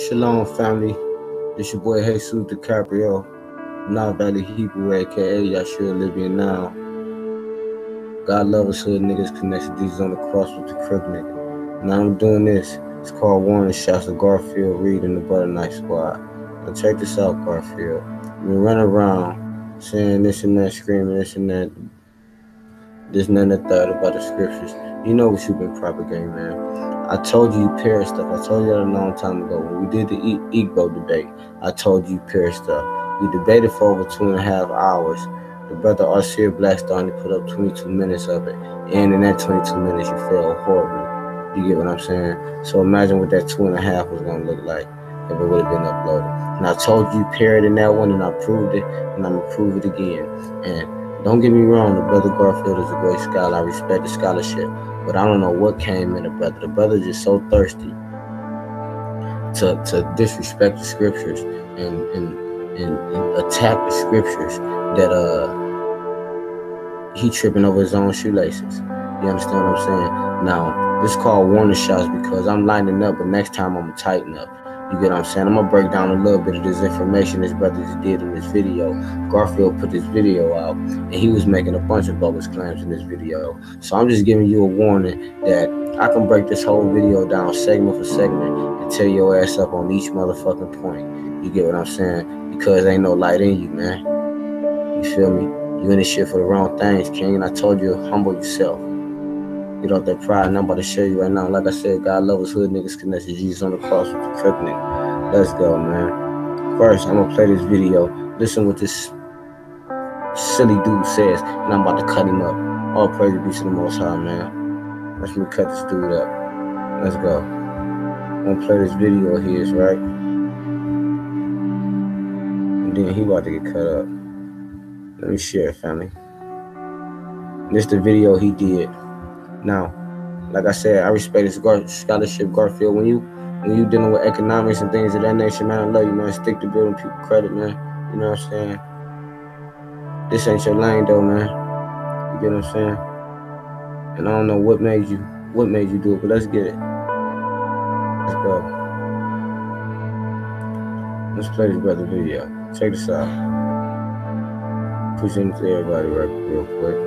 Shalom, family. This your boy Jesus DiCaprio, Now Valley Hebrew, aka Yah'shua living now. God love us hood niggas connected Jesus on the cross with the crook nigga. Now I'm doing this. It's called Warning Shots of Garfield Reed and the Butter Knife Squad. Now check this out, Garfield. You run around saying this and that, screaming this and that, this and that, third about the scriptures. You know what you've been propagating, man. I told you pair stuff. I told you that a long time ago when we did the Igbo debate. I told you pair stuff. We debated for over 2.5 hours. The brother Arcee Blackstone, he put up 22 minutes of it, and in that 22 minutes you failed horribly. You get what I'm saying? So imagine what that 2.5 was gonna look like if it would have been uploaded. And I told you paired in that one, and I proved it, and I'm gonna prove it again. And don't get me wrong, the brother Garfield is a great scholar. I respect the scholarship. But I don't know what came in the brother. The brother just so thirsty to disrespect the scriptures and attack the scriptures that he tripping over his own shoelaces. You understand what I'm saying? Now, this is called warning shots because I'm lining up, but next time I'm gonna tighten up. You get what I'm saying? I'm gonna break down a little bit of this information this brother just did in this video. Garfield put this video out, and he was making a bunch of bogus claims in this video. So I'm just giving you a warning that I can break this whole video down segment for segment and tear your ass up on each motherfucking point. You get what I'm saying? Because ain't no light in you, man. You feel me? You in this shit for the wrong things, King. And I told you, humble yourself. Get off that pride, and I'm about to show you right now. Like I said, God love us hood niggas connected Jesus on the cross with the crook nigga. Let's go, man. First, I'm gonna play this video. Listen what this silly dude says, and I'm about to cut him up. All praise be to the Most High, man. Let me cut this dude up. Let's go. I'm gonna play this video of his, right? And then he about to get cut up. Let me share it, family. This the video he did. Now, like I said, I respect his scholarship, Garfield. When you dealing with economics and things of that nature, man, I love you, man. Stick to building people credit, man. You know what I'm saying? This ain't your lane, though, man. You get what I'm saying? And I don't know what made you do it, but let's get it. Let's go. Let's play this brother video. Check this out. Present it to everybody real quick.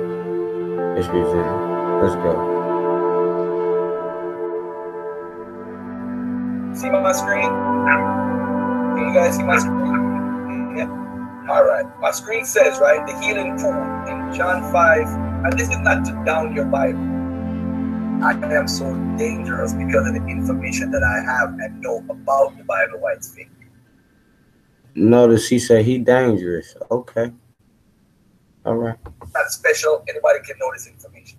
Let's present it. Let's go. See my screen? Can you guys see my screen? Yeah. All right. My screen says, right, the healing pool in John 5. And this is not to down your Bible. I am so dangerous because of the information that I have and know about the Bible, why it's fake. Notice he said he dangerous. Okay. All right. Not special. Anybody can know this information.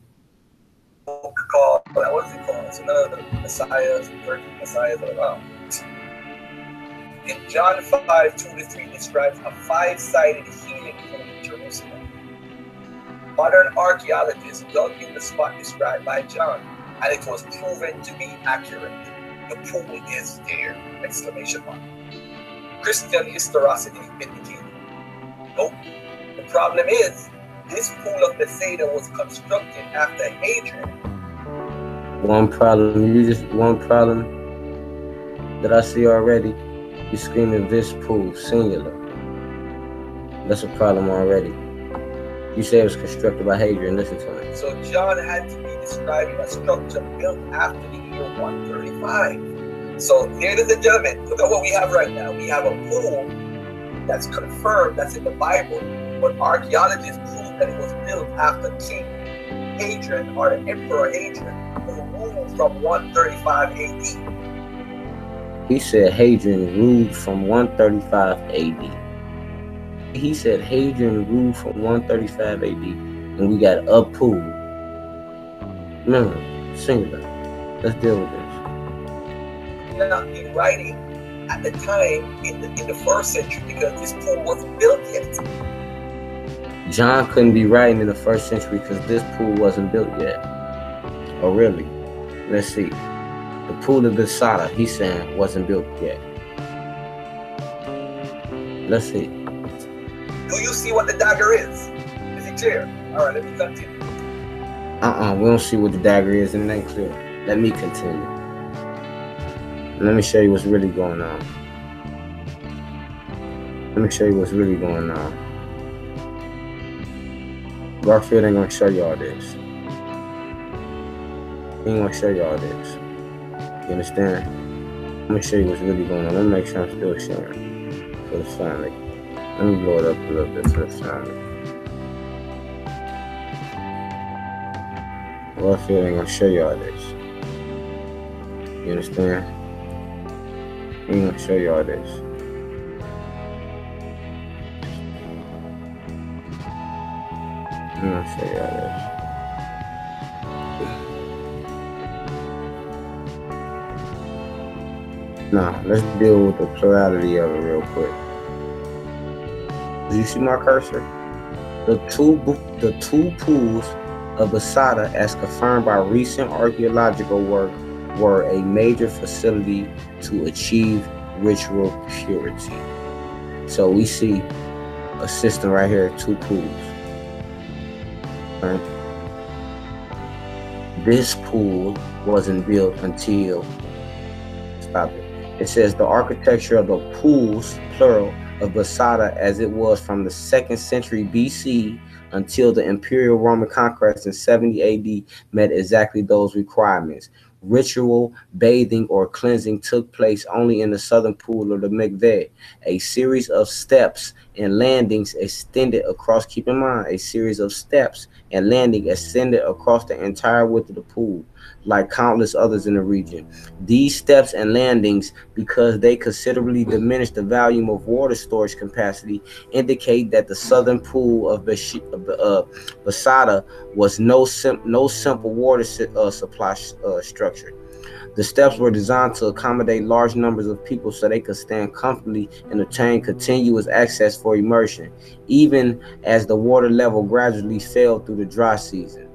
Called, what's it called? It's another Messiah, 13 Messiahs around. In John 5:2-3 describes a 5-sided healing pool in Jerusalem. Modern archaeologists dug in the spot described by John, and it was proven to be accurate. The pool is there! Exclamation mark. Christian historicity indicated. Nope. The problem is, this pool of Bethesda was constructed after Hadrian. One problem that I see already. You screaming this pool, singular. That's a problem already. You say it was constructed by Hadrian, listen to it. So John had to be describing a structure built after the year 135. So ladies and gentlemen, look at what we have right now. We have a pool that's confirmed, that's in the Bible, but archaeologists prove that it was built after King Hadrian, or the Emperor Hadrian, who ruled from 135 AD. He said Hadrian ruled from 135 AD. He said Hadrian ruled from 135 AD, and we got a pool. Remember, singular. Let's deal with this. Now, in writing at the time in the first century, because this pool wasn't built yet. John couldn't be writing in the first century because this pool wasn't built yet. Oh, really? Let's see. The pool of Bethesda, he's saying, wasn't built yet. Let's see. Do you see what the dagger is? Is it clear? All right, let me continue. We don't see what the dagger is, and it ain't clear. Let me continue. Let me show you what's really going on. Let me show you what's really going on. Garfield ain't gonna show y'all this. He ain't gonna show y'all this. You understand? Let me show you what's really going on. Let me make sure I'm still sharing for the family. Let me blow it up a little bit for the family. Garfield ain't gonna show y'all this. You understand? He ain't gonna show y'all this. I'm gonna show y'all this. Now, let's deal with the plurality of it real quick. Do you see my cursor? The two pools of Basada, as confirmed by recent archaeological work, were a major facility to achieve ritual purity. So we see a system right here, two pools. Right? This pool wasn't built until, stop it. It says the architecture of the pools, plural, of Basada as it was from the 2nd century BC until the Imperial Roman conquest in 70 AD met exactly those requirements. Ritual bathing or cleansing took place only in the southern pool of the mikveh. A series of steps and landings extended across, keep in mind, a series of steps and landing extended across the entire width of the pool, like countless others in the region. These steps and landings, because they considerably diminish the volume of water storage capacity, indicate that the southern pool of Basada was no simple water supply structure. The steps were designed to accommodate large numbers of people so they could stand comfortably and obtain continuous access for immersion, even as the water level gradually fell through the dry season.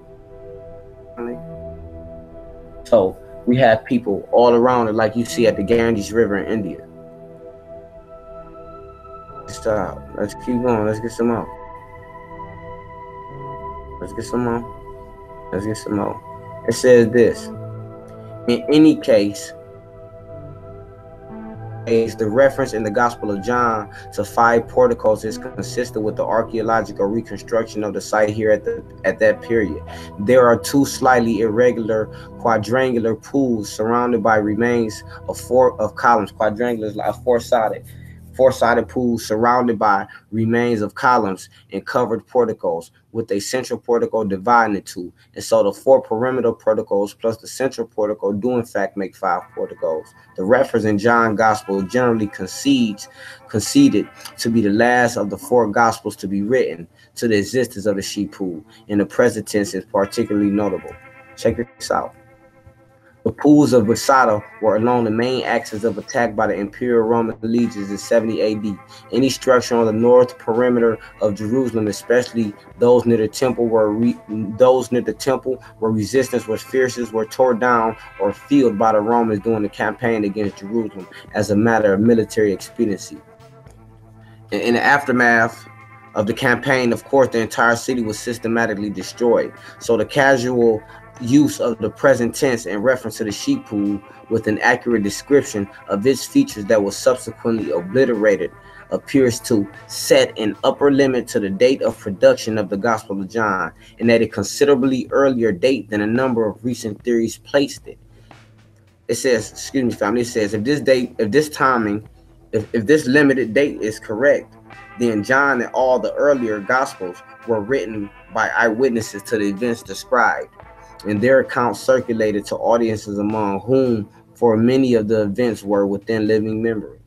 So we have people all around it, like you see at the Ganges River in India. Stop. Let's keep going. Let's get some more. Let's get some more. Let's get some more. It says this. In any case, the reference in the Gospel of John to 5 porticos is consistent with the archaeological reconstruction of the site here at that period. There are 2 slightly irregular quadrangular pools surrounded by remains of 4 columns. Quadrangular is like a four-sided pool surrounded by remains of columns and covered porticos, with a central portico dividing the 2. And so the 4 perimeter porticos plus the central portico do in fact make 5 porticos. The reference in John's Gospel generally conceded to be the last of the 4 Gospels to be written to the existence of the sheep pool. In the present tense is particularly notable. Check this out. The pools of Basada were along the main axis of attack by the Imperial Roman legions in 70 AD. Any structure on the north perimeter of Jerusalem, especially those near the temple where resistance was fiercest, were torn down or filled by the Romans during the campaign against Jerusalem as a matter of military expediency. In the aftermath of the campaign, of course, the entire city was systematically destroyed. So the casual use of the present tense in reference to the sheep pool with an accurate description of its features that was subsequently obliterated appears to set an upper limit to the date of production of the Gospel of John, and at a considerably earlier date than a number of recent theories placed it. It says, excuse me, family, it says if this limited date is correct, then John and all the earlier Gospels were written by eyewitnesses to the events described, and their accounts circulated to audiences among whom for many of the events were within living memory.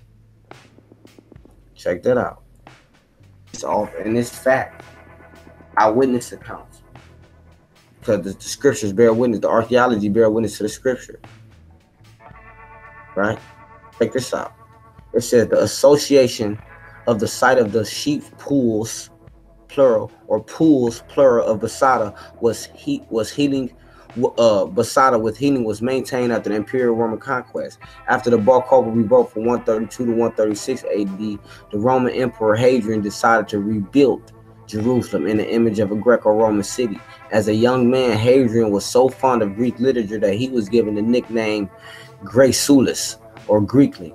Check that out. It's all in this fact. Eyewitness accounts. Because the scriptures bear witness, the archaeology bear witness to the scripture. Right? Check this out. It says the association of the site of the sheep pools, plural, or pools, plural, of Basada was healing. Basada with healing was maintained after the Imperial Roman conquest. After the Bar Kokhba revolt from 132 to 136 AD, the Roman Emperor Hadrian decided to rebuild Jerusalem in the image of a Greco-Roman city. As a young man, Hadrian was so fond of Greek literature that he was given the nickname Graeculus, or Greekly.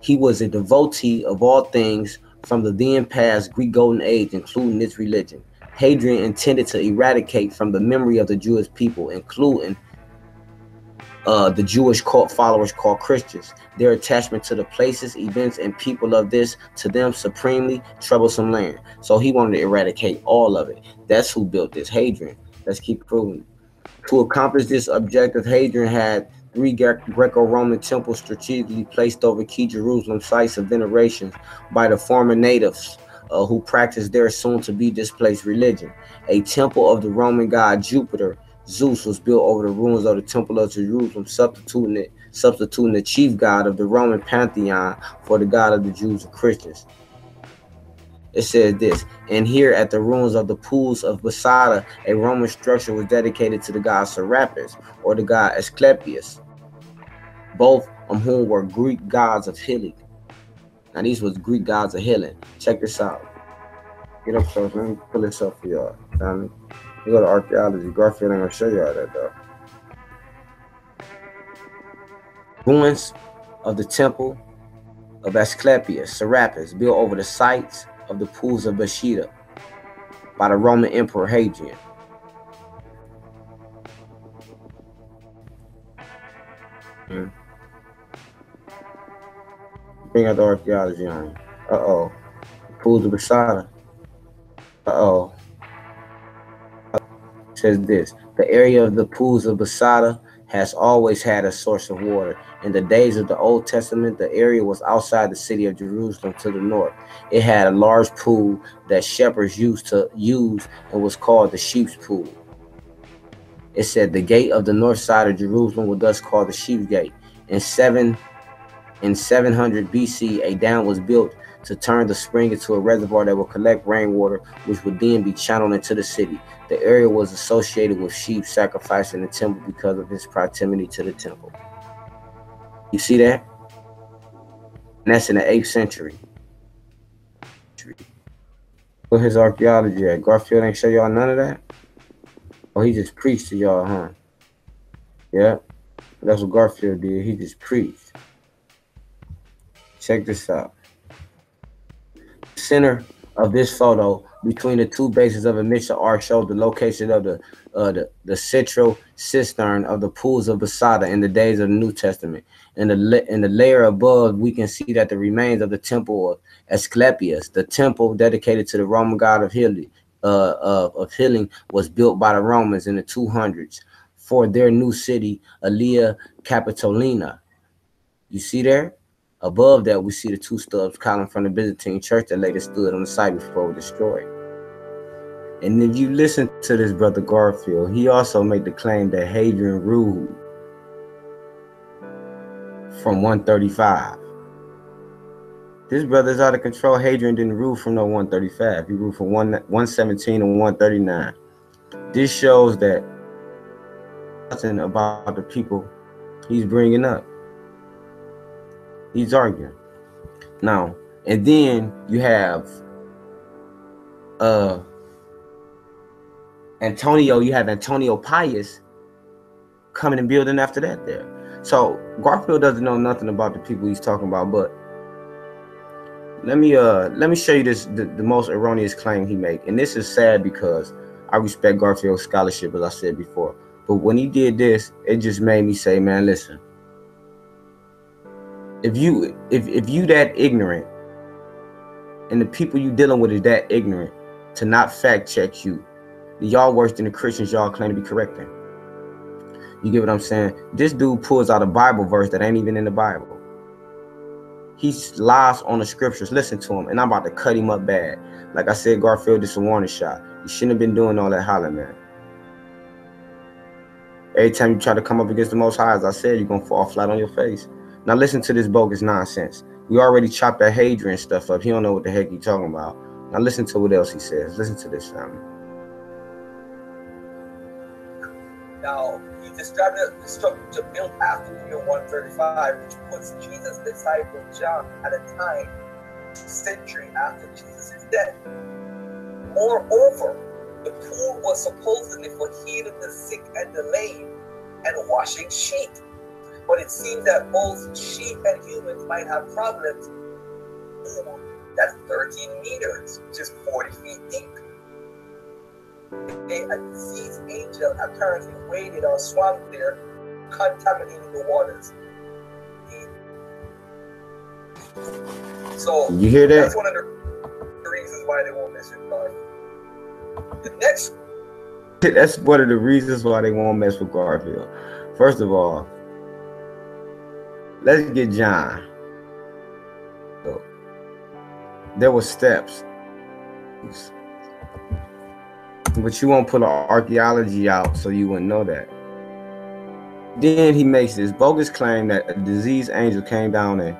He was a devotee of all things from the then past Greek Golden Age, including its religion. Hadrian intended to eradicate from the memory of the Jewish people, including the Jewish cult followers called Christians, their attachment to the places, events, and people of this, to them, supremely troublesome land. So he wanted to eradicate all of it. That's who built this, Hadrian. Let's keep proving it. To accomplish this objective, Hadrian had 3 Greco-Roman temples strategically placed over key Jerusalem sites of veneration by the former natives who practiced their soon-to-be displaced religion. A temple of the Roman god Jupiter, Zeus, was built over the ruins of the Temple of Jerusalem, substituting the chief god of the Roman pantheon for the god of the Jews and Christians. It says this, and here at the ruins of the pools of Masada, a Roman structure was dedicated to the god Serapis, or the god Asclepius, both of whom were Greek gods of healing. Now these was Greek gods of healing. Check this out. Get up close, let me pull this up for y'all. You go to archaeology. Garfield ain't gonna show y'all that though. Ruins of the temple of Asclepius, Serapis, built over the sites of the pools of Bethesda by the Roman Emperor Hadrian. Bring out the archaeology on you. Uh-oh. Pools of Bethesda. Uh-oh. It says this. The area of the pools of Bethesda has always had a source of water. In the days of the Old Testament, the area was outside the city of Jerusalem to the north. It had a large pool that shepherds used to use and was called the sheep's pool. It said the gate of the north side of Jerusalem was thus called the sheep's gate. In 700 BC, a dam was built to turn the spring into a reservoir that would collect rainwater, which would then be channeled into the city. The area was associated with sheep sacrificing in the temple because of its proximity to the temple. You see that? And that's in the 8th century. Where his archaeology at? Garfield ain't show y'all none of that? Oh, he just preached to y'all, huh? Yeah, that's what Garfield did. He just preached. Check this out. The center of this photo, between the two bases of a Mishnah ark, shows the location of the central cistern of the pools of Bethesda in the days of the New Testament. In the layer above, we can see that the remains of the temple of Asclepius, the temple dedicated to the Roman god of healing, was built by the Romans in the 200s for their new city, Aelia Capitolina. You see there? Above that, we see the 2 stubs column from the Byzantine church that later stood on the site before it was destroyed. And if you listen to this brother Garfield, he also made the claim that Hadrian ruled from 135. This brother's out of control. Hadrian didn't rule from no 135. He ruled from 117 and 139. This shows that nothing about the people he's bringing up. He's arguing. Now, and then you have Antonio Pius coming and building after that there. So Garfield doesn't know nothing about the people he's talking about, but let me show you this the most erroneous claim he made. And this is sad because I respect Garfield's scholarship, as I said before. But when he did this, it just made me say, man, listen. If you that ignorant, and the people you dealing with is that ignorant to not fact check you, y'all worse than the Christians y'all claim to be correcting. You get what I'm saying? This dude pulls out a Bible verse that ain't even in the Bible. He lies on the scriptures. Listen to him, and I'm about to cut him up bad. Like I said, Garfield, this is a warning shot. You shouldn't have been doing all that hollering, man. Every time you try to come up against the Most High, as I said, you're gonna fall flat on your face. Now listen to this bogus nonsense. We already chopped that Hadrian stuff up. He don't know what the heck he's talking about. Now listen to what else he says. Listen to this, family. Now, he described the structure built after the year 135, which puts Jesus' disciple John at a time century after Jesus' death. Moreover, the pool was supposedly for healing the sick and the lame and washing sheep. But it seems that both sheep and humans might have problems. That's 13 meters, which is 40 feet deep. A diseased angel apparently waded or swam there, contaminating the waters. So you hear that? That's one of the reasons why they won't mess with Garfield. The next, that's one of the reasons why they won't mess with Garfield. First of all, let's get John. So, there were steps, but you won't put an archaeology out, so you wouldn't know that. Then he makes this bogus claim that a diseased angel came down in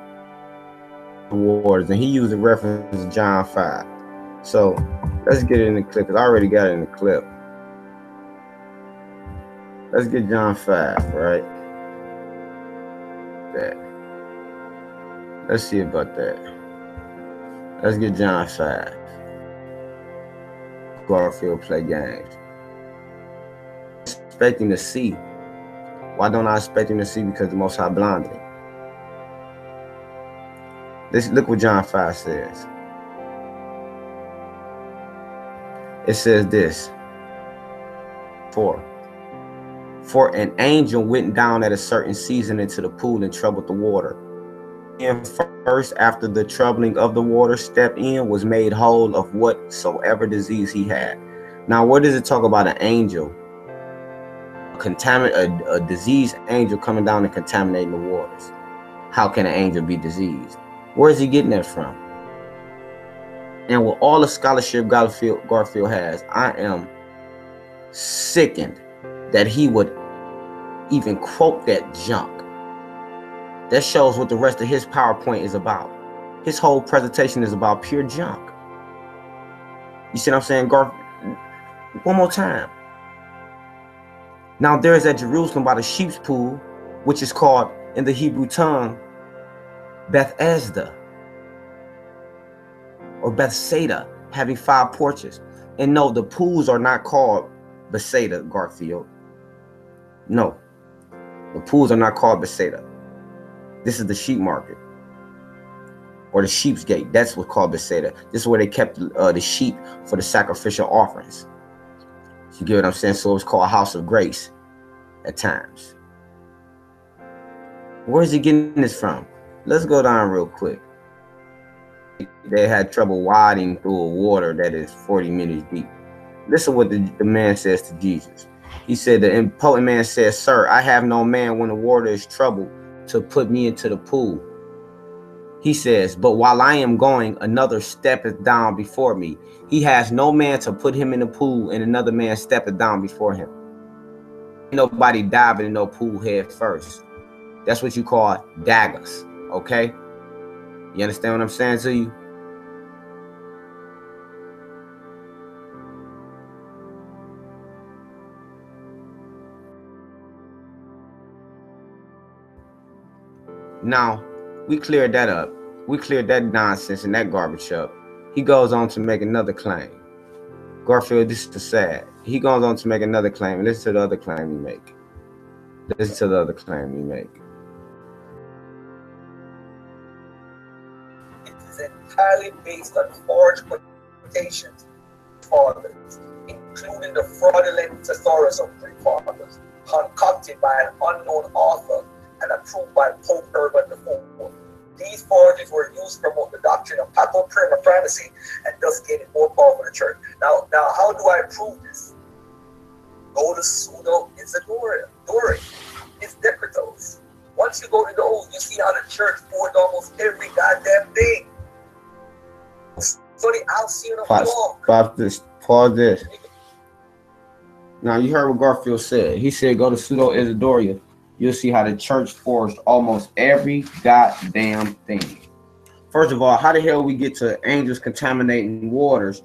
the waters, and he used a reference to John 5. So let's get it in the clip, because I already got it in the clip. Let's get John 5, right? That. Let's see about that. Let's get John 5. Garfield play games. Expecting to see. Why don't I expect him to see? Because the Most High blinded him. Look what John 5 says. It says this. For an angel went down at a certain season into the pool and troubled the water. And first, after the troubling of the water, stepped in, was made whole of whatsoever disease he had. Now, what does it talk about an angel? A diseased angel coming down and contaminating the waters. How can an angel be diseased? Where is he getting that from? And with all the scholarship Garfield has, I am sickened that he would even quote that junk. That shows what the rest of his PowerPoint is about. His whole presentation is about pure junk. You see what I'm saying, Garfield? One more time. Now there is at Jerusalem by the sheep's pool, which is called in the Hebrew tongue Bethesda or Bethsaida, having 5 porches. And no, the pools are not called Bethsaida, Garfield. No, the pools are not called Bethsaida. This is the sheep market or the sheep's gate. That's what's called Bethsaida. This is where they kept the sheep for the sacrificial offerings. You get what I'm saying? So it's called a house of grace at times. Where is he getting this from? Let's go down real quick. They had trouble wading through a water that is 40 meters deep. Listen what the man says to Jesus. He said, the impotent man says, "Sir, I have no man when the water is troubled to put me into the pool." He says, "But while I am going, another steppeth down before me. He has no man to put him in the pool, and another man steppeth down before him." Ain't nobody diving in no pool head first. That's what you call daggers, okay? You understand what I'm saying to you? Now, we cleared that up. We cleared that nonsense and that garbage up. He goes on to make another claim. Garfield, this is sad. He goes on to make another claim. And listen to the other claim he make. Listen to the other claim he make. it is entirely based on forged quotations fathers, including the fraudulent thesaurus of Greek fathers, concocted by an unknown author and approved by Pope Urban IV. These forgeries were used to promote the doctrine of papal primacy and thus gaining more power for the church. Now, how do I prove this? Go to Pseudo Isidore. It's Decretos. Once you go to those, you see how the church forged almost every goddamn thing. Study Alcyon of Law. Pause this. Now, you heard what Garfield said. He said, go to Pseudo Isidore. You'll see how the church forged almost every goddamn thing. First of all, how the hell we get to angels contaminating waters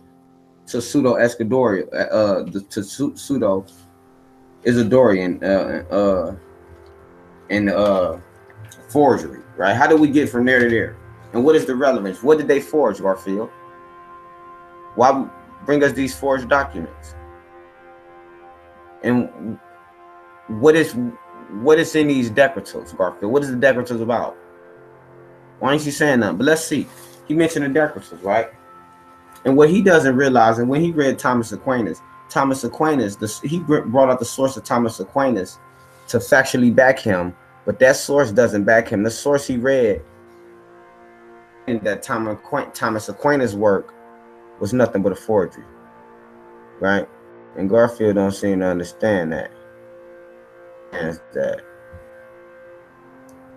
to Pseudo Isidore, to Pseudo Isidorian and forgery, right? How did we get from there to there? And what is the relevance? What did they forge, Garfield? Why bring us these forged documents? And what is what is in these decretals, Garfield? What is the decretals about? Why ain't you saying nothing? But let's see. He mentioned the decretals, right? And what he doesn't realize, and when he read Thomas Aquinas, he brought out the source of Thomas Aquinas to factually back him, but that source doesn't back him. The source he read in that Thomas Aquinas work was nothing but a forgery, right? And Garfield don't seem to understand that. I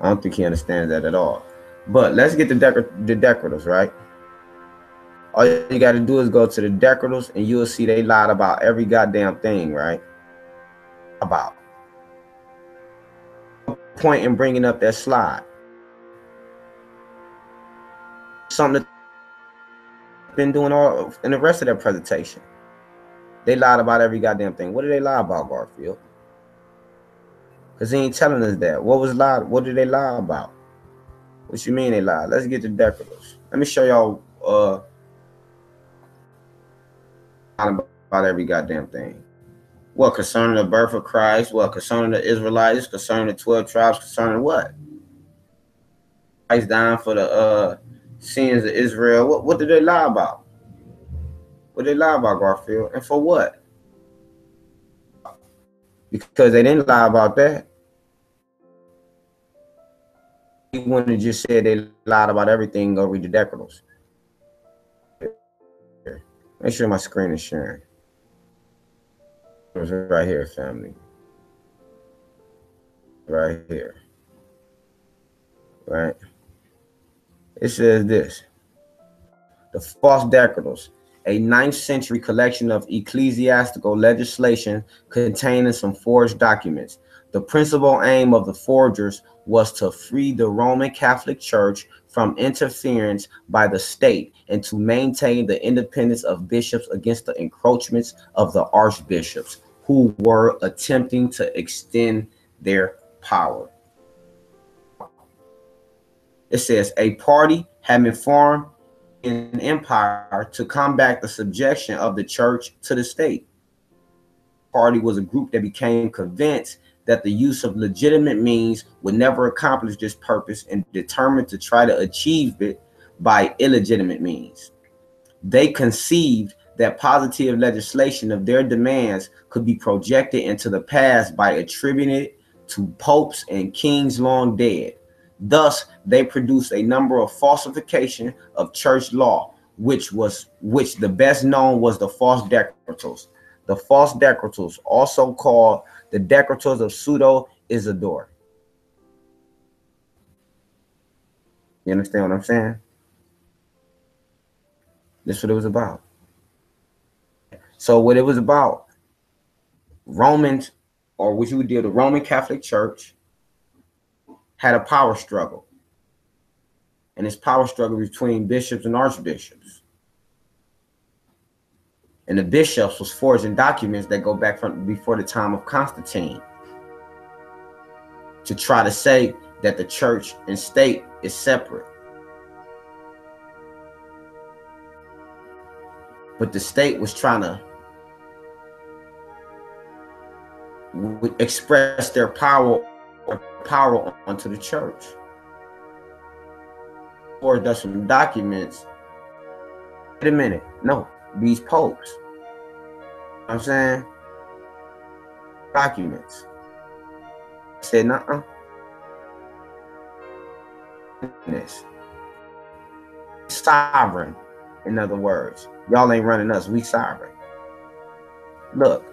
don't think he understands that at all. But let's get the decretals, right? All you got to do is go to the decretals, and you'll see they lied about every goddamn thing, right? About. Point in bringing up that slide. Something that been doing all in the rest of their presentation. They lied about every goddamn thing. What did they lie about, Garfield? Because he ain't telling us that. What was lied? What did they lie about? What you mean they lied? Let's get the decretals. Let me show y'all about every goddamn thing. What concerning the birth of Christ? What concerning the Israelites? Concerning the 12 tribes? Concerning what? Christ dying for the sins of Israel. What did they lie about? What did they lie about, Garfield? And for what? Because they didn't lie about that. He wouldn't have just said they lied about everything. Go read the decretals. Make sure my screen is sharing. It's right here, family. Right here. Right. It says this. The false decretals, a 9th century collection of ecclesiastical legislation containing some forged documents. The principal aim of the forgers was to free the Roman Catholic Church from interference by the state and to maintain the independence of bishops against the encroachments of the archbishops who were attempting to extend their power. It says a party had been formed in an empire to combat the subjection of the church to the state. The party was a group that became convinced that the use of legitimate means would never accomplish this purpose and determined to try to achieve it by illegitimate means. They conceived that positive legislation of their demands could be projected into the past by attributing it to popes and kings long dead. Thus, they produced a number of falsification of church law, which the best known was the false decretals. The false decretals, also called the decretals of pseudo Isidore. You understand what I'm saying? This is what it was about. So what it was about, Romans, or what you would deal, the Roman Catholic Church had a power struggle. And this power struggle between bishops and archbishops. And the bishops was forging documents that go back from before the time of Constantine to try to say that the church and state is separate. But the state was trying to express their power onto the church. Or does some documents. Wait a minute, no, these popes. You know what I'm saying? Documents. I said, nuh-uh. This. Sovereign, in other words. Y'all ain't running us, we sovereign. Look.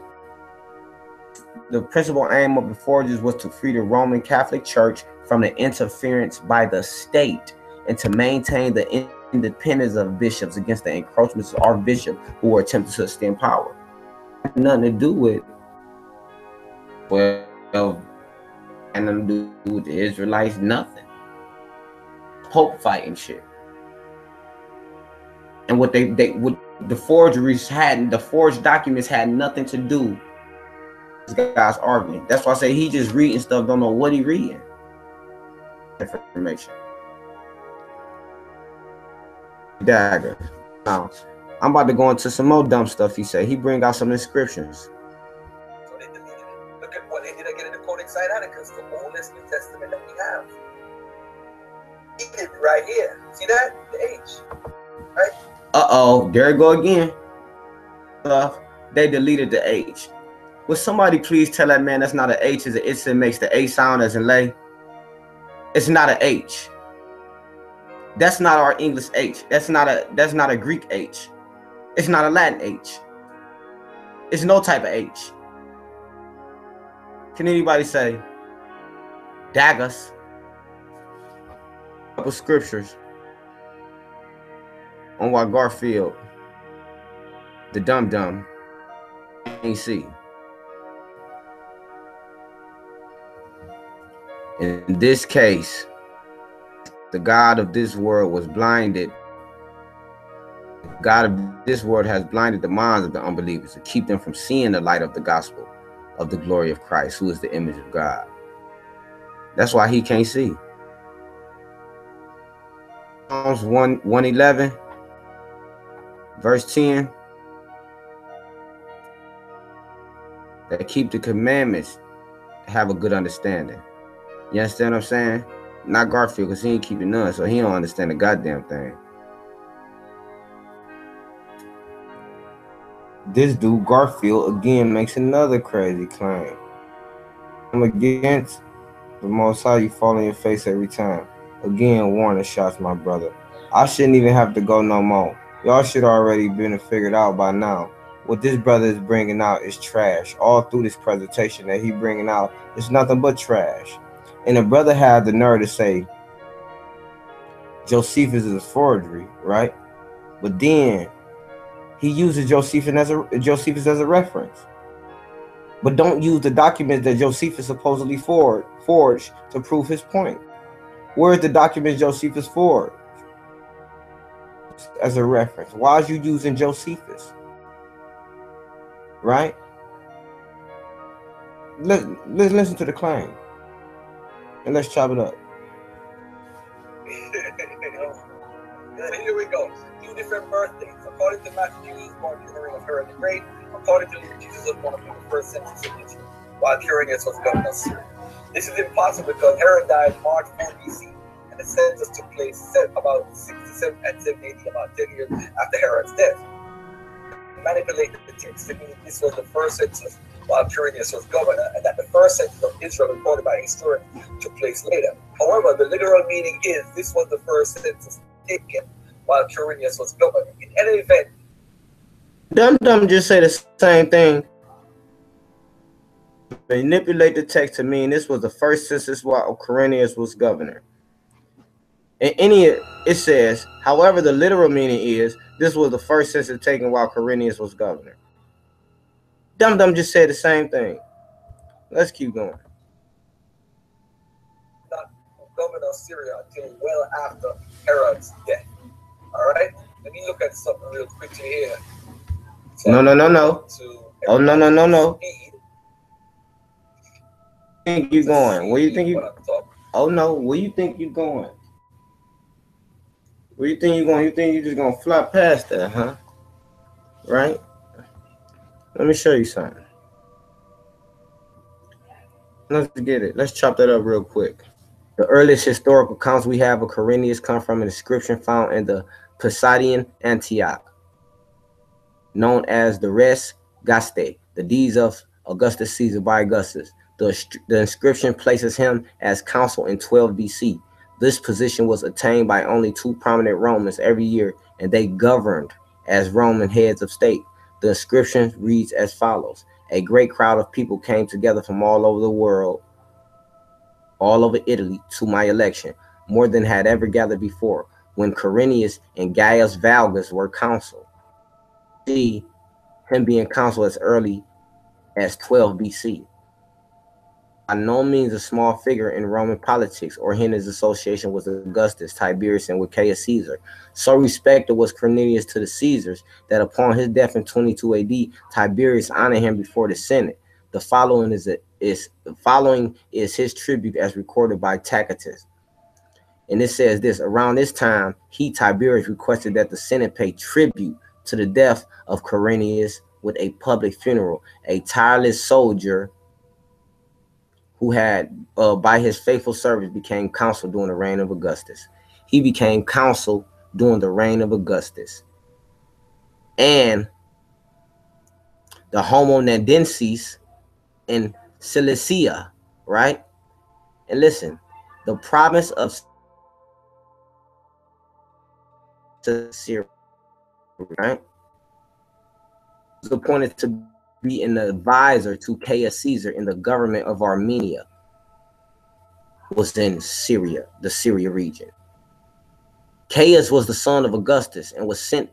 The principal aim of the forgers was to free the Roman Catholic Church from the interference by the state and to maintain the independence of bishops against the encroachments of archbishops who were attempting to extend power. It had nothing to do with, well, and nothing to do with the Israelites, nothing. Pope fighting shit. And what the forgeries had, the forged documents had nothing to do. This guy's arguing. That's why I say he just reading stuff, don't know what he reading. Information. Dagger. Now, I'm about to go into some more dumb stuff he said. He bring out some inscriptions. So they deleted it. Look at what they did again in the Codex Sinaiticus. is the oldest New Testament that we have. It right here. See that? The H. Right? Uh-oh, there it go again. They deleted the H. Will somebody please tell that man that's not an H, it's it makes the A sound as in lay? It's not an H. That's not our English H. That's not a Greek H. It's not a Latin H. It's no type of H. Can anybody say daggers? A couple scriptures on why Garfield, the dum-dum, ain't see. In this case, the God of this world was blinded. God of this world has blinded the minds of the unbelievers to keep them from seeing the light of the gospel of the glory of Christ, who is the image of God. That's why he can't see. Psalms 111, verse 10. That keep the commandments, have a good understanding. You understand what I'm saying? Not Garfield, because he ain't keeping none, so he don't understand the goddamn thing. This dude, Garfield, again makes another crazy claim. I'm against the Most High, you fall on your face every time. Again, warning shots, my brother. I shouldn't even have to go no more. Y'all should already been figured out by now. What this brother is bringing out is trash. All through this presentation that he bringing out is nothing but trash. And the brother had the nerve to say Josephus is a forgery, right? But then he uses Josephus as a reference. But don't use the documents that Josephus supposedly forged to prove his point. Where's the documents Josephus forged as a reference? Why are you using Josephus? Right? Let's listen to the claim. And let's chop it up. Here we go. 2 different birthdays. According to Matthew, he was born during of Herod the Great. According to Luke, Jesus was born in the 1st century CE, while Quirinius was governor of Syria. This is impossible because Herod died March 4 BC, and the census took place about 67 and 780, about 10 years after Herod's death. Manipulated the text to mean this was the first census while Quirinius was governor, and that the first census of Israel recorded by historians took place later. However, the literal meaning is this was the first census taken while Quirinius was governor. In any event, Dum just say the same thing. Manipulate the text to mean this was the first census while Quirinius was governor. In it says, however, the literal meaning is this was the first census taken while Quirinius was governor. Dum just said the same thing. Let's keep going. Not governor of Syria until well after Herod's death. All right, let me look at something real quickly here. So no. Oh no. Where you think you're going? Where you think you? Oh no, where you think you're going? Where you think you're going? You think you're just gonna fly past that, huh? Right? Let me show you something. Let's get it. Let's chop that up real quick. The earliest historical accounts we have of Quirinius come from an inscription found in the Pisidian Antioch, known as the Res Gestae, the deeds of Augustus Caesar by Augustus. The inscription places him as consul in 12 BC. This position was attained by only 2 prominent Romans every year, and they governed as Roman heads of state. The inscription reads as follows: a great crowd of people came together from all over the world, all over Italy, to my election, more than had ever gathered before, when Quirinius and Gaius Valgus were consul. See him being consul as early as 12 BC. By no means a small figure in Roman politics or his association with Augustus, Tiberius, and with Caius Caesar. So respected was Quirinius to the Caesars that upon his death in 22 AD, Tiberius honored him before the Senate. The following is his tribute as recorded by Tacitus. And it says this: around this time, Tiberius, requested that the Senate pay tribute to the death of Quirinius with a public funeral. A tireless soldier who had, by his faithful service, became consul during the reign of Augustus. He became consul during the reign of Augustus. And the homonendenses in Cilicia, right? And listen, the province of Syria, right, was appointed to be an advisor to Caius Caesar in the government of Armenia, was in Syria, the Syria region. Caius was the son of Augustus and was sent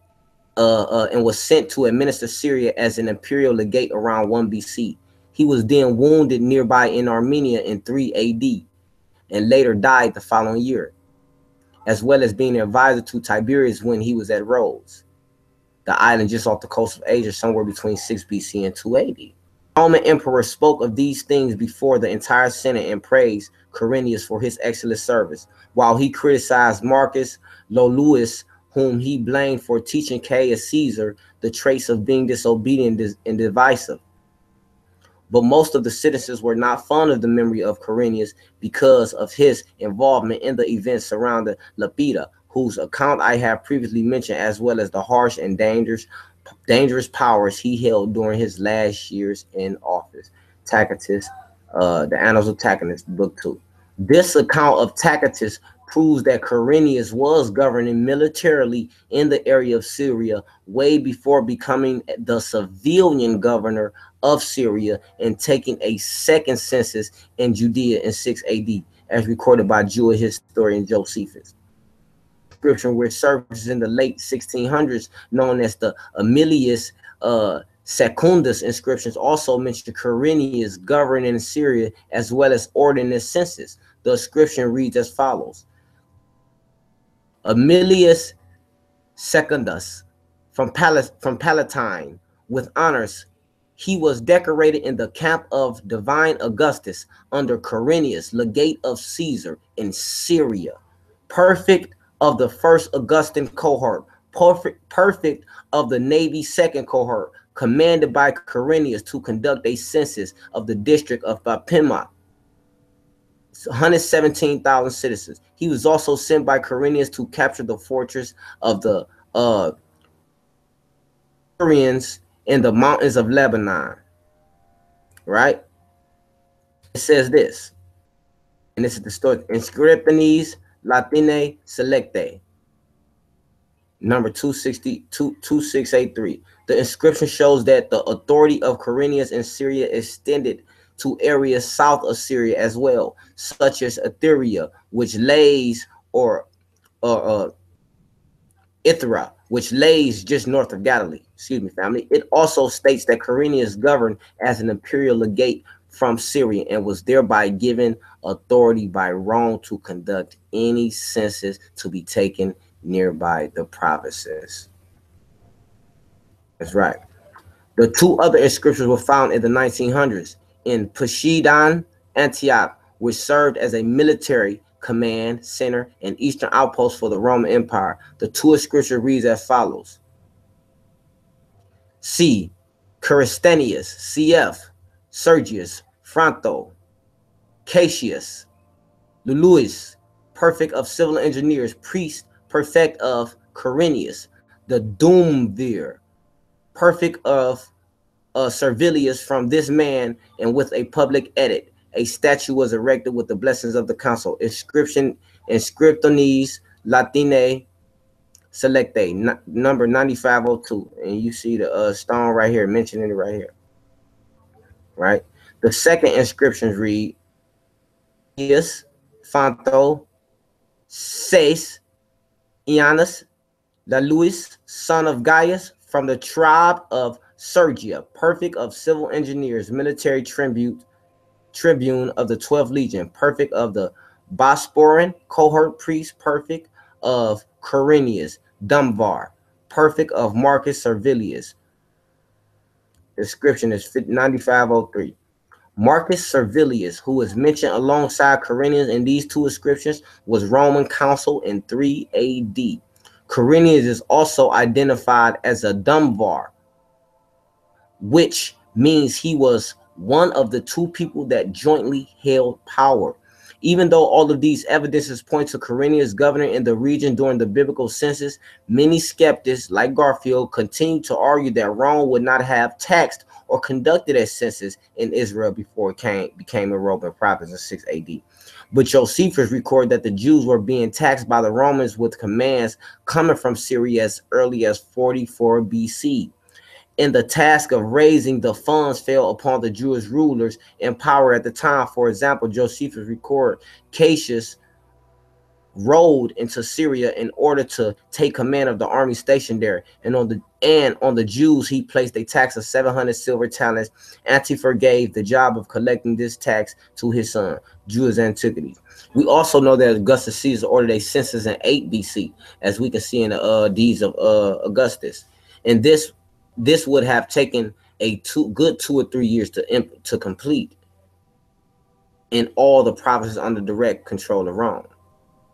to administer Syria as an imperial legate around 1 BC. He was then wounded nearby in Armenia in 3 AD and later died the following year, as well as being an advisor to Tiberius when he was at Rhodes, the island just off the coast of Asia, somewhere between 6 BC and 2 AD. The Roman emperor spoke of these things before the entire Senate and praised Quirinius for his excellent service, while he criticized Marcus Lollius, whom he blamed for teaching Caius Caesar the traits of being disobedient and divisive. But most of the citizens were not fond of the memory of Quirinius because of his involvement in the events surrounding Lepida, whose account I have previously mentioned, as well as the harsh and dangerous powers he held during his last years in office. Tacitus, the Annals of Tacitus, Book 2. This account of Tacitus proves that Quirinius was governing militarily in the area of Syria way before becoming the civilian governor of Syria and taking a second census in Judea in 6 AD, as recorded by Jewish historian Josephus. Inscription which surfaces in the late 1600s, known as the Aemilius Secundus inscriptions, also mention Quirinius governing Syria as well as ordering the census. The inscription reads as follows: Aemilius Secundus from Palatine with honors. He was decorated in the camp of divine Augustus under Quirinius, legate of Caesar in Syria, perfect of the first Augustan cohort, perfect of the Navy second cohort, commanded by Quirinius to conduct a census of the district of Bapima, 117,000 citizens. He was also sent by Quirinius to capture the fortress of the Syrians in the mountains of Lebanon, right? It says this, and this is the story: Inscriptiones Latinae Selectae, number 2683. The inscription shows that the authority of Quirinius in Syria extended to areas south of Syria as well, such as Ithera, which lays, or Ithra, which lays just north of Galilee. Excuse me, family. It also states that Quirinius governed as an imperial legate from Syria and was thereby given authority by Rome to conduct any census to be taken nearby the provinces. That's right. The two other inscriptions were found in the 1900s in Poseidon, Antioch, which served as a military command center and eastern outpost for the Roman Empire. The two inscriptions reads as follows: C. Caristenius, CF, Sergius, Franto, Cassius, Luluis, prefect of civil engineers, priest, prefect of Quirinius, the Doomvir, prefect of Servilius from this man, and with a public edit. A statue was erected with the blessings of the council. Inscription, Inscriptiones Latinae Selectae, number 9502. And you see the stone right here, mentioning it right here. Right? The second inscriptions read, Ius, Fanto, Seis, Ianus, Laluis, son of Gaius, from the tribe of Sergia, perfect of civil engineers, military tribune of the 12th Legion, perfect of the Bosporan cohort, priest, perfect of Quirinius, Dumvar, perfect of Marcus Servilius. Description is 9503. Marcus Servilius, who is mentioned alongside Quirinius in these two inscriptions, was Roman consul in 3 AD. Quirinius is also identified as a Dumvar, which means he was one of the two people that jointly held power. Even though all of these evidences point to Quirinius governing in the region during the biblical census, many skeptics, like Garfield, continue to argue that Rome would not have taxed or conducted a census in Israel before it became a Roman province in 6 AD. But Josephus record that the Jews were being taxed by the Romans with commands coming from Syria as early as 44 BC. And the task of raising the funds fell upon the Jewish rulers in power at the time. For example, Josephus record Cassius rode into Syria in order to take command of the army stationed there, and on the Jews he placed a tax of 700 silver talents. Antifer gave the job of collecting this tax to his son. Jewish Antiquities. We also know that Augustus Caesar ordered a census in 8 BC, as we can see in the deeds of Augustus, and this would have taken a good 2 or 3 years to complete in all the provinces under direct control of Rome.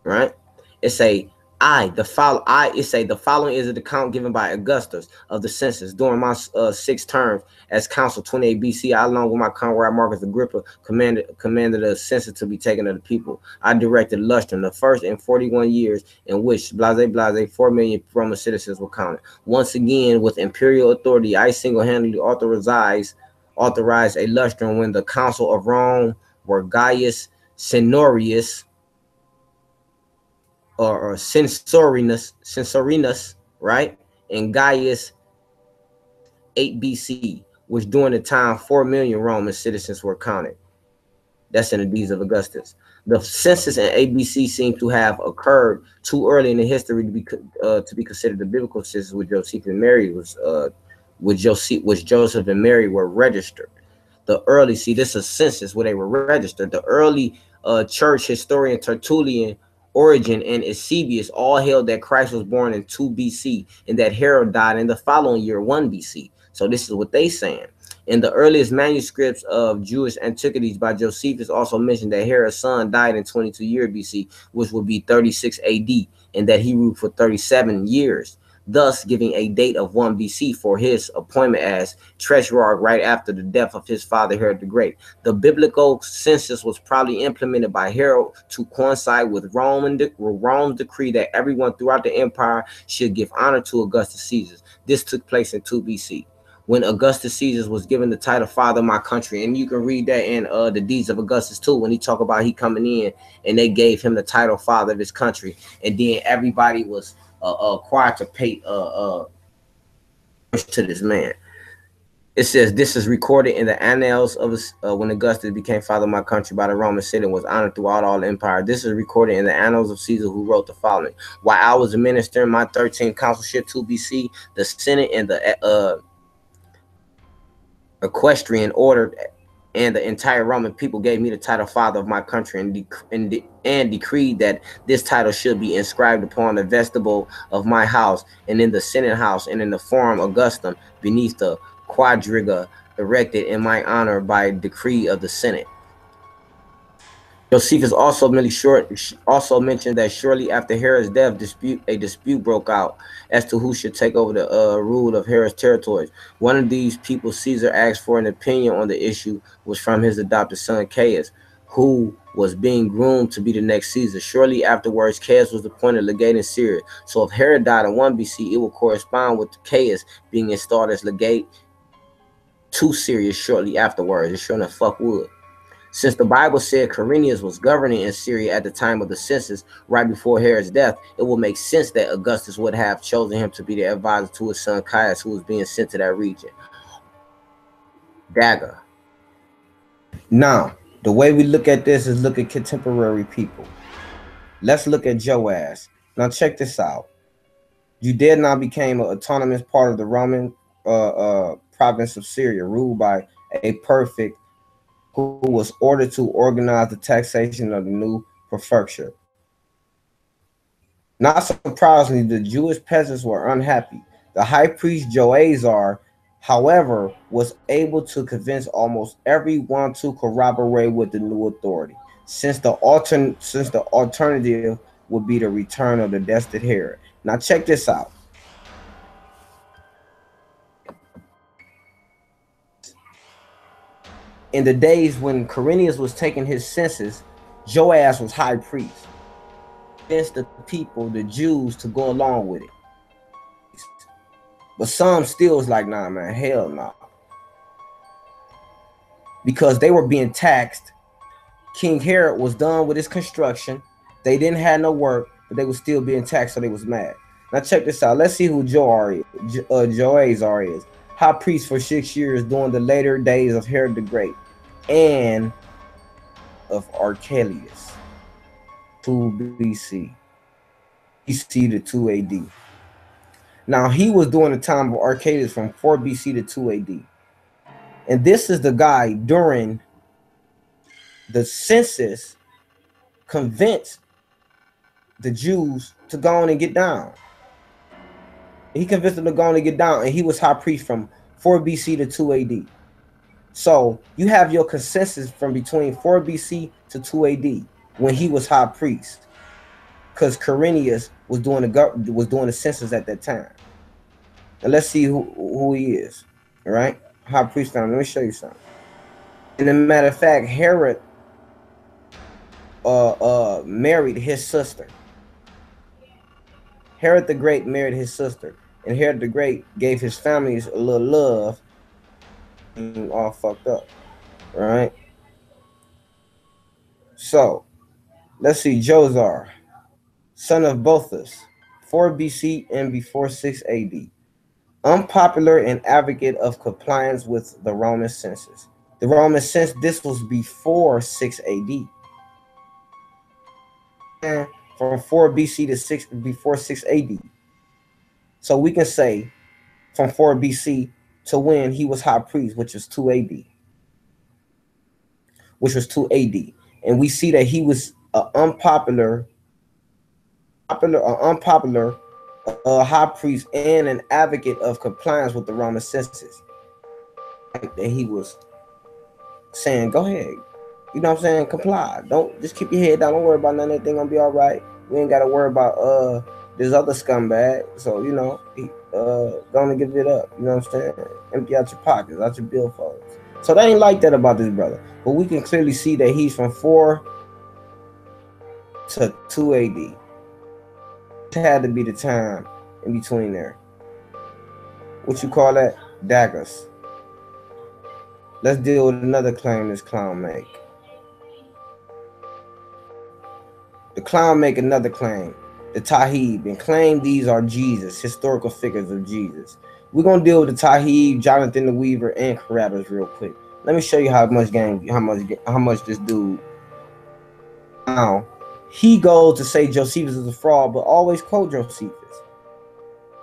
Right? It say the following is an account given by Augustus of the census during my 6 terms as consul 28 BC. I, along with my comrade Marcus Agrippa, commanded the census to be taken of the people. I directed lustrum, the first in 41 years in which 4 million Roman citizens were counted. Once again, with imperial authority, I single-handedly authorized a lustrum when the council of Rome were Gaius Cenorius or Censorinus, right? And Gaius 8 BC, which during the time 4 million Roman citizens were counted. That's in the deeds of Augustus. The census in ABC seems to have occurred too early in the history to be considered the biblical census, which Joseph and Mary Joseph and Mary were registered. The early, see, this is a census where they were registered. The early church historian Tertullian, Origen, and Eusebius all held that Christ was born in 2 BC and that Herod died in the following year, 1 BC. So this is what they saying. In the earliest manuscripts of Jewish antiquities by Josephus also mentioned that Herod's son died in 22 years BC, which would be 36 AD, and that he ruled for 37 years, thus giving a date of 1 BC for his appointment as Tetrarch right after the death of his father Herod the Great. The biblical census was probably implemented by Herod to coincide with Rome's decree that everyone throughout the empire should give honor to Augustus Caesar. This took place in 2 BC. When Augustus Caesar was given the title Father of My Country, and you can read that in the deeds of Augustus too, when he talk about he coming in and they gave him the title Father of his country, and then everybody was required to pay to this man. It says this is recorded in the annals of when Augustus became Father of My Country by the Roman Senate, was honored throughout all the empire. This is recorded in the annals of Caesar, who wrote the following: while I was a minister in my 13th consulship, 2 BC, the Senate and the equestrian ordered, and the entire Roman people gave me the title Father of My Country, and decreed that this title should be inscribed upon the vestibule of my house, and in the Senate house, and in the Forum Augustum, beneath the quadriga erected in my honor by decree of the Senate. Josephus also mentioned that shortly after Herod's death, a dispute broke out as to who should take over the rule of Herod's territories. One of these people Caesar asked for an opinion on the issue was from his adopted son Caius, who was being groomed to be the next Caesar. Shortly afterwards, Caius was appointed legate in Syria. So if Herod died in 1 BC, it will correspond with Caius being installed as legate to Syria shortly afterwards. It sure enough fuck would. Since the Bible said Quirinius was governing in Syria at the time of the census, right before Herod's death, it will make sense that Augustus would have chosen him to be the advisor to his son Caius, who was being sent to that region. Dagger. Now, the way we look at this is look at contemporary people. Let's look at Joaz. Now check this out. Judea now became an autonomous part of the Roman province of Syria, ruled by a prefect who was ordered to organize the taxation of the new prefecture. Not surprisingly, the Jewish peasants were unhappy. The high priest Joazar, however, was able to convince almost everyone to corroborate with the new authority, since the alternative would be the return of the destined Herod. Now check this out. in the days when Quirinius was taking his census, Joash was high priest. Against the people, the Jews, to go along with it. But some still was like, nah, man, hell no. Nah. Because they were being taxed. King Herod was done with his construction. They didn't have no work, but they were still being taxed, so they was mad. Now check this out. Let's see who Joazar is. High priest for 6 years during the later days of Herod the Great and of Archelaus, 2 BC. BC to 2 AD. Now he was during the time of Archelaus from 4 BC to 2 AD. And this is the guy during the census convinced the Jews to go on and get down. He convinced them to go on and get down, and he was high priest from 4 BC to 2 AD. So you have your consensus from between 4 BC to 2 AD when he was high priest, because Quirinius was doing the census at that time. And let's see who he is. All right, high priest family. Let me show you something. And as a matter of fact, Herod married his sister. Herod the Great married his sister, and Herod the Great gave his families a little love, and all fucked up. All right. So let's see, Josar, son of Bothus, 4 BC and before 6 AD. Unpopular and advocate of compliance with the Roman census. The Roman census, this was before 6 AD. And from 4 BC to 6 before 6 AD. So we can say from 4 BC to when he was high priest, which was 2 AD. Which was 2 AD. And we see that he was an unpopular high priest and an advocate of compliance with the Roman census. That he was saying, go ahead, you know what I'm saying, comply. Don't just keep your head down. Don't worry about nothing. Everything gonna be all right. We ain't gotta worry about this other scumbag. So you know, gonna give it up. You know what I'm saying? Empty out your pockets, out your billfolds. So they ain't like that about this brother. But we can clearly see that he's from 4 to 2 AD. It had to be the time in between there. What you call that? Daggers. Let's deal with another claim this clown make. The clown make another claim, the Tahib, and claim these are Jesus, historical figures of Jesus. We're gonna deal with the Tahib, Jonathan the Weaver, and Carabbas real quick. Let me show you how much this dude. Now, he goes to say Josephus is a fraud, but always quote Josephus.